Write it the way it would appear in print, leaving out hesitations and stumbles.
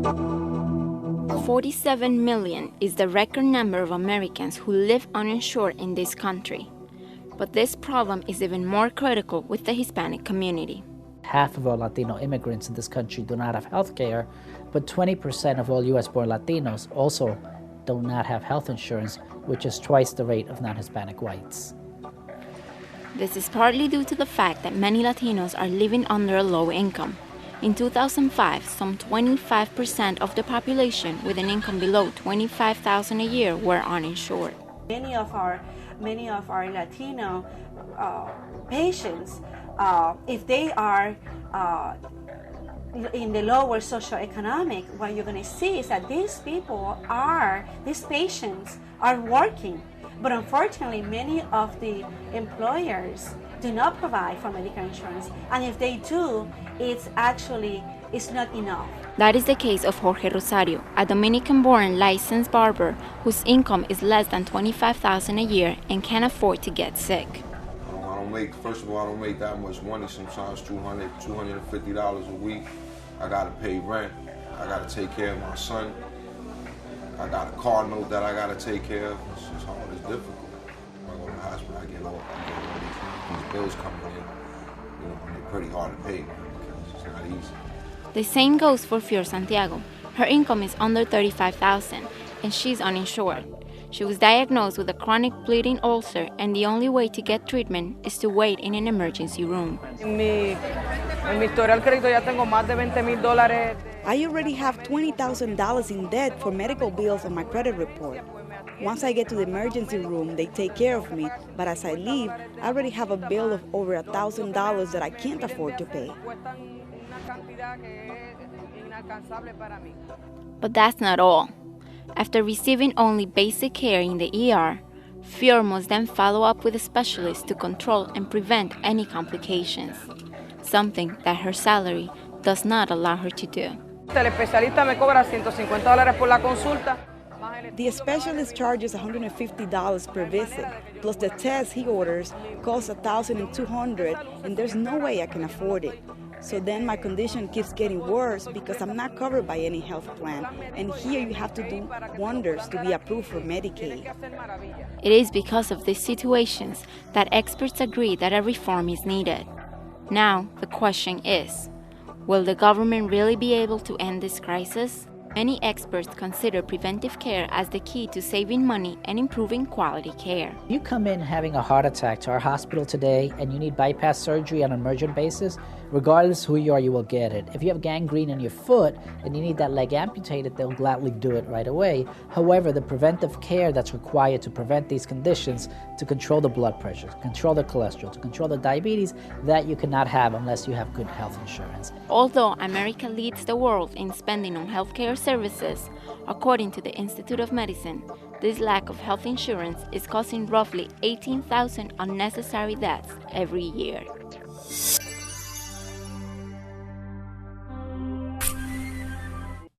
47 million is the record number of Americans who live uninsured in this country. But this problem is even more critical with the Hispanic community. Half of all Latino immigrants in this country do not have health care, but 20% of all U.S.-born Latinos also do not have health insurance, which is twice the rate of non-Hispanic whites. This is partly due to the fact that many Latinos are living under a low income. In 2005, some 25% of the population with an income below $25,000 a year were uninsured. Many of our Latino patients, if they are in the lower socioeconomic, what you're going to see is that these patients are working. But unfortunately, many of the employers do not provide for medical insurance, and if they do, it's not enough. That is the case of Jorge Rosario, a Dominican-born licensed barber whose income is less than $25,000 a year and can't afford to get sick. First of all, I don't make that much money, sometimes $200, $250 a week. I gotta pay rent, I gotta take care of my son, I got a car note that I gotta take care of. It's just hard, it's difficult. When I go to the hospital, I get all these bills coming in, and they're pretty hard to pay, man, because it's not easy. The same goes for Fior Santiago. Her income is under $35,000 and she's uninsured. She was diagnosed with a chronic bleeding ulcer, and the only way to get treatment is to wait in an emergency room. I already have $20,000 in debt for medical bills on my credit report. Once I get to the emergency room, they take care of me, but as I leave, I already have a bill of over $1,000 that I can't afford to pay. But that's not all. After receiving only basic care in the ER, Fior must then follow up with a specialist to control and prevent any complications, something that her salary does not allow her to do. The specialist charges $150 per visit, plus the test he orders costs $1,200, and there's no way I can afford it. So then my condition keeps getting worse because I'm not covered by any health plan, and here you have to do wonders to be approved for Medicaid. It is because of these situations that experts agree that a reform is needed. Now, the question is, will the government really be able to end this crisis? Many experts consider preventive care as the key to saving money and improving quality care. You come in having a heart attack to our hospital today and you need bypass surgery on an emergent basis, regardless who you are, you will get it. If you have gangrene in your foot and you need that leg amputated, they'll gladly do it right away. However, the preventive care that's required to prevent these conditions, to control the blood pressure, to control the cholesterol, to control the diabetes, that you cannot have unless you have good health insurance. Although America leads the world in spending on healthcare services, according to the Institute of Medicine, this lack of health insurance is causing roughly 18,000 unnecessary deaths every year.